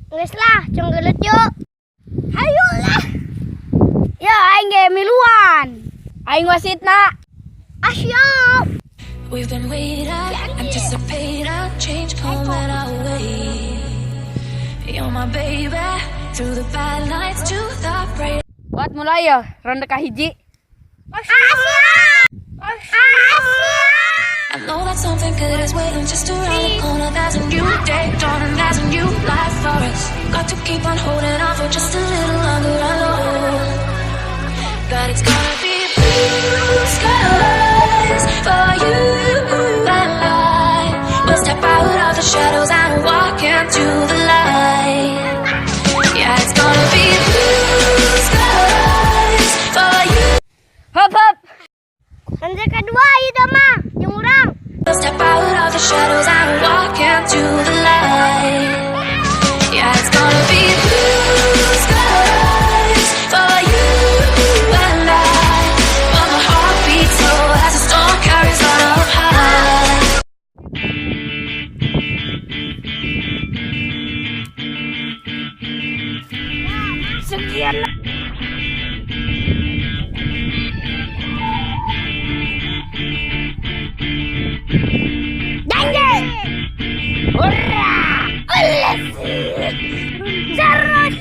Geus lah, cung geuleuh yuk. Hayu lah. Ya aing ge miluan. Aing wasitna. Asyap. We've been waiting, anticipating, change coming our way. You're my baby, through the bad nights to the bright. Buat mulai ya, ronde kahiji. Asyap. I know that something good is waiting just around the corner. There's a new day dawning, there's a new life for us. Got to keep on holding on for just a little longer. I know that it's gonna be blue skies for you and I. We'll step out of the shadows and walk into the light. Yeah, it's gonna be blue skies for you. Hop hop. Ronde kedua ieu mah, jeung urang. We'll step out of the shadows and walk into the light. Yeah, it's gonna be blue skies for you and I. When my heart beats slow as the storm carries on up high. Sekian lah. Janji. Hurra! Oleh. Sarot.